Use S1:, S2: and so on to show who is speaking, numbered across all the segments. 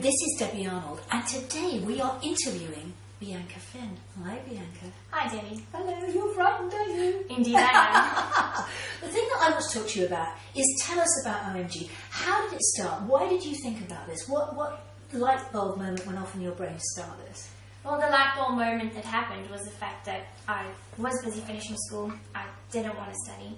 S1: This is Debbie Arnold, and today we are interviewing Bianca Finn. Hi, Bianca.
S2: Hi, Debbie.
S1: Hello, you're frightened, are you?
S2: Indeed, I
S1: The thing that I want to talk to you about is tell us about OMG. How did it start? Why did you think about this? What light bulb moment went off in your brain to start this?
S2: am. Well, the light bulb moment that happened was the fact that I was busy finishing school. I didn't want to study.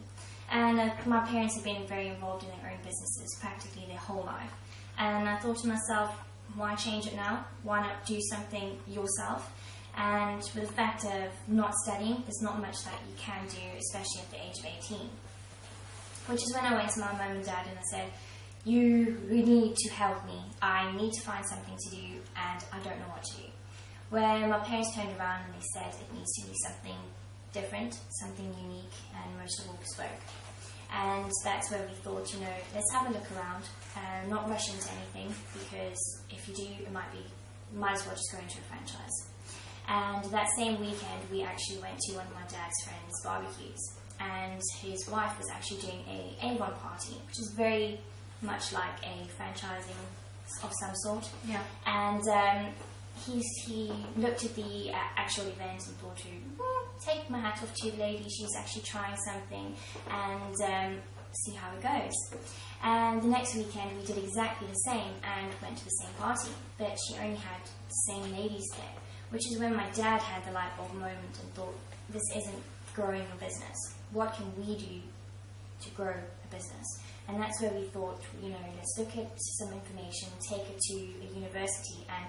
S2: And my parents have been very involved in their own businesses practically their whole life. And I thought to myself, why change it now? Why not do something yourself? And with the fact of not studying, there's not much that you can do, especially at the age of 18. Which is when I went to my mum and dad and I said, you really need to help me. I need to find something to do and I don't know what to do. When my parents turned around and they said it needs to be something different, something unique and most of all bespoke. And that's where we thought, let's have a look around, not rush into anything, because if you do, might as well just go into a franchise. And that same weekend, we actually went to one of my dad's friends' barbecues, and his wife was actually doing a A1 party, which is very much like a franchising of some sort. Yeah. And he looked at the actual event and thought, take my hat off to the lady, she's actually trying something, and see how it goes. And the next weekend we did exactly the same and went to the same party, but she only had the same ladies there, which is when my dad had the light bulb moment and thought, this isn't growing a business. What can we do to grow a business? And that's where we thought, let's look at some information, take it to a university and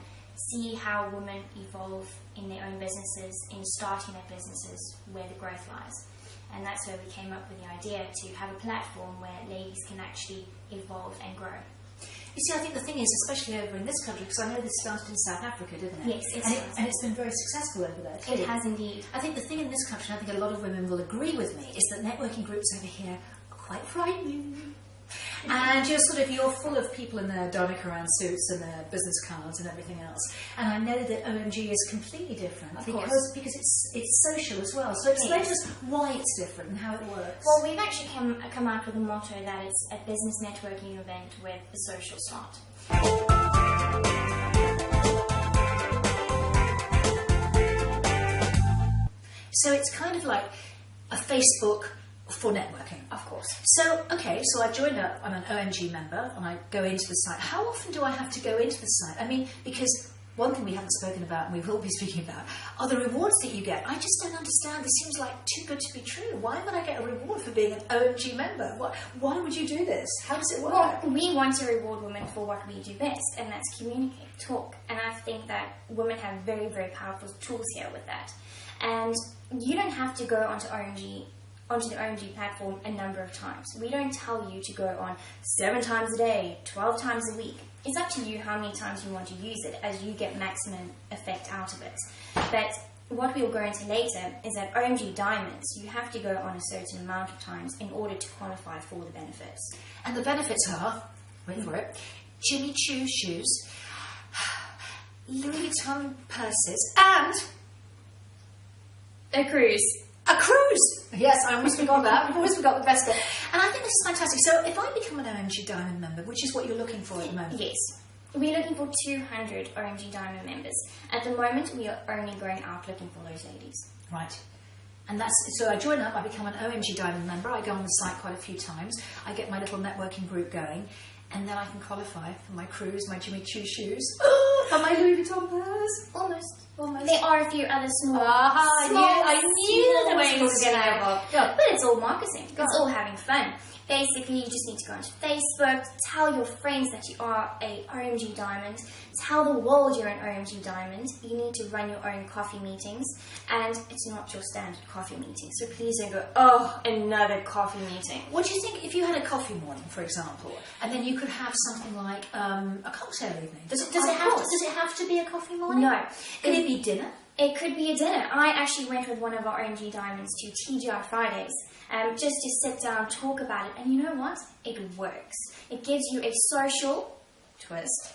S2: see how women evolve in their own businesses, in starting their businesses, where the growth lies. And that's where we came up with the idea to have a platform where ladies can actually evolve and grow.
S1: You see, I think the thing is, especially over in this country, because I know this started in South Africa, didn't it?
S2: Yes,
S1: and it's been very successful over there too.
S2: It has indeed.
S1: I think the thing in this country, I think a lot of women will agree with me, is that networking groups over here are quite frightening. And you're full of people in their Donica suits and their business cards and everything else. And I know that OMG is completely different because it's social as well. So explain to us why it's different and how it works.
S2: Well, we've actually come out with a motto that it's a business networking event with a social slant.
S1: So it's kind of like a Facebook for networking.
S2: Of course.
S1: So I joined up, I'm an OMG member, and I go into the site. How often do I have to go into the site? I mean, because one thing we haven't spoken about, and we will be speaking about, are the rewards that you get. I just don't understand. This seems like too good to be true. Why would I get a reward for being an OMG member? Why would you do this? How does it work?
S2: Well, we want to reward women for what we do best, and that's communicate, talk. And I think that women have very, very powerful tools here with that. And you don't have to go onto the OMG platform a number of times. We don't tell you to go on 7 times a day, 12 times a week. It's up to you how many times you want to use it as you get maximum effect out of it. But what we'll go into later is that OMG Diamonds, you have to go on a certain amount of times in order to qualify for the benefits.
S1: And the benefits are, wait for it, Jimmy Choo shoes, Louis Vuitton purses, and
S2: a cruise.
S1: A cruise! Yes, I almost forgot that. We've always forgot the best bit. And I think this is fantastic. So if I become an OMG Diamond member, which is what you're looking for at the moment?
S2: Yes. We're looking for 200 OMG Diamond members. At the moment, we are only going out looking for those ladies.
S1: Right. And so I join up, I become an OMG Diamond member, I go on the site quite a few times, I get my little networking group going, and then I can qualify for my cruise, my Jimmy Choo shoes, and my Louis Vuitton purse.
S2: Almost. There are a few other small
S1: I knew there was
S2: ways to get involved. Yeah. But it's all marketing. It's all having fun. Basically, you just need to go onto Facebook, tell your friends that you are a OMG Diamond, tell the world you're an OMG Diamond. You need to run your own coffee meetings, and it's not your standard coffee meeting. So please don't go, another coffee meeting.
S1: What do you think if you had a coffee morning, for example, and then you could have something like a cocktail evening? Does it have to be a coffee morning?
S2: No.
S1: Could it be dinner?
S2: It could be a dinner. I actually went with one of our OMG Diamonds to TGI Fridays, just to sit down, talk about it, and you know what? It works. It gives you a social twist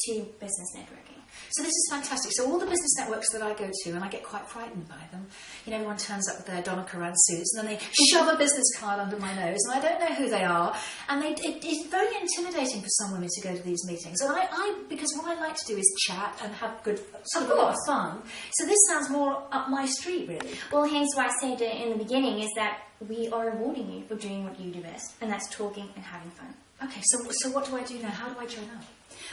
S2: to business networking.
S1: So this is fantastic. So all the business networks that I go to, and I get quite frightened by them, you know, everyone turns up with their Donna Karan suits, and then they shove a business card under my nose, and I don't know who they are, and it's very intimidating for some women to go to these meetings. And because what I like to do is chat and have a lot of fun. So this sounds more up my street, really.
S2: Well, hence why I said in the beginning is that we are rewarding you for doing what you do best, and that's talking and having fun.
S1: Okay, so what do I do now? How do I join up?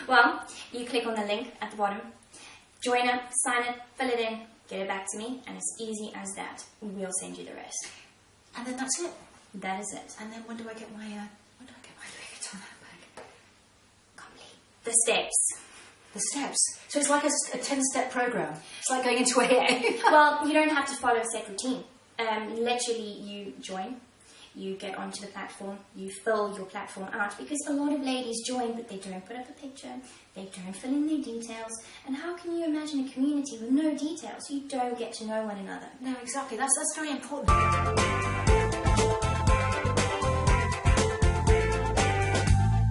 S2: Well, you click on the link at the bottom, join up, sign it, fill it in, get it back to me, and it's easy as that. We'll send you the rest.
S1: And then that's it?
S2: That is it.
S1: And then when do I get my Louis Vuitton handbag?
S2: Complete the steps.
S1: The steps. So it's like a 10-step program. It's like going into AA.
S2: Well, you don't have to follow a set routine. Literally, you join. You get onto the platform, you fill your platform out, because a lot of ladies join but they don't put up a picture, they don't fill in their details, and how can you imagine a community with no details? You don't get to know one another.
S1: No, exactly, that's very important.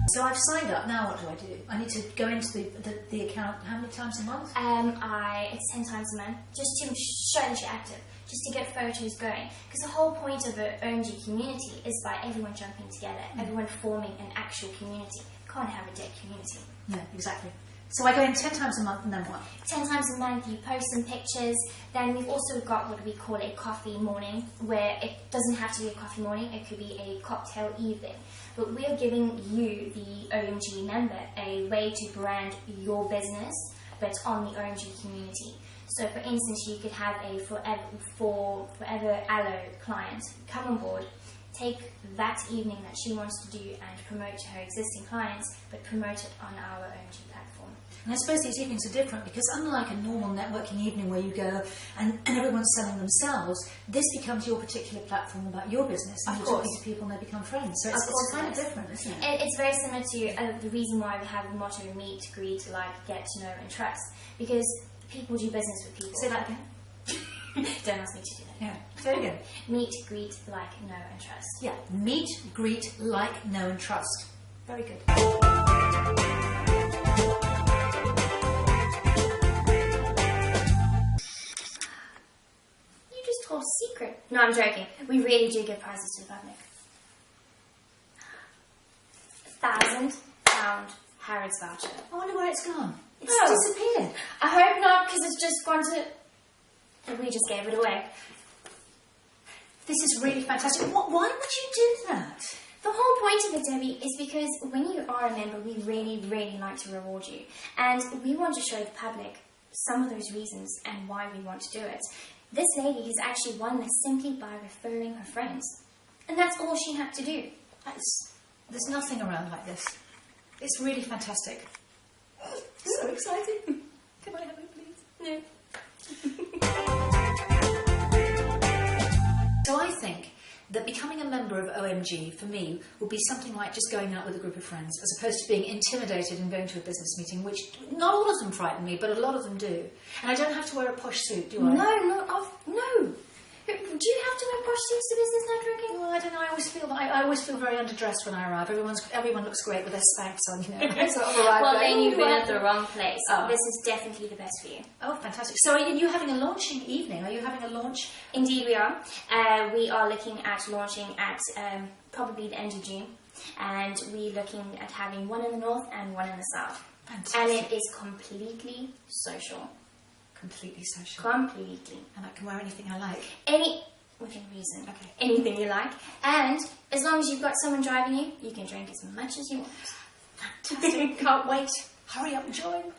S1: So I've signed up, now what do? I need to go into the account how many times a month?
S2: It's 10 times a month, just to show that you're active, just to get photos going. Because the whole point of an OMG community is by everyone jumping together, everyone forming an actual community. You can't have a dead community.
S1: No, exactly. So I go in 10 times a month and then what?
S2: 10 times a month, you post some pictures. Then we've also got what we call a coffee morning, where it doesn't have to be a coffee morning, it could be a cocktail evening. But we are giving you, the OMG member, a way to brand your business, but on the OMG community. So for instance, you could have a forever aloe client come on board, take that evening that she wants to do and promote to her existing clients, but promote it on our OMG platform.
S1: And I suppose these evenings are different because unlike a normal networking evening where you go and everyone's selling themselves, this becomes your particular platform about your business, and you're talking to people and they become friends. So it's kind of different, isn't it?
S2: It's very similar to the reason why we have the motto meet, greet, like, get to know and trust. Because people do business with people.
S1: Say that again.
S2: Don't ask me to do that.
S1: Yeah. Say it again.
S2: Meet, greet, like, know and trust.
S1: Yeah. Meet, greet, like, know and trust. Very good.
S2: You just told a secret. No, I'm joking. We really do give prizes to the public. £1,000 Harrods voucher.
S1: I wonder where it's gone. It's
S2: Oh.
S1: disappeared.
S2: I hope not, because it's just gone to... We just gave it away.
S1: This is really fantastic. Why would you do that?
S2: The whole point of it, Debbie, is because when you are a member, we really, really like to reward you. And we want to show the public some of those reasons and why we want to do it. This lady has actually won this simply by referring her friends. And that's all she had to do.
S1: There's nothing around like this. It's really fantastic. So exciting. Can I have it, please?
S2: No.
S1: So I think that becoming a member of OMG, for me, would be something like just going out with a group of friends, as opposed to being intimidated and going to a business meeting, which not all of them frighten me, but a lot of them do. And I don't have to wear a posh suit, do I?
S2: No. Do you have to wear posh suits to business networking?
S1: Well, I don't know. I always feel very underdressed when I arrive. Everyone looks great with their Spanx on, you know. Sort of arrive
S2: Well,
S1: there.
S2: then you've been at the wrong place.
S1: Oh.
S2: This is definitely the best for you.
S1: Oh, fantastic. So are you having a launching evening? Are you having a launch?
S2: Indeed we are. We are looking at launching at probably the end of June. And we're looking at having one in the north and one in the south.
S1: Fantastic.
S2: And it is completely social.
S1: Completely social.
S2: Completely.
S1: And I can wear anything I like.
S2: Within reason.
S1: Okay.
S2: Anything you like. And as long as you've got someone driving you, you can drink as much as you want.
S1: Fantastic. Can't wait. Hurry up and join.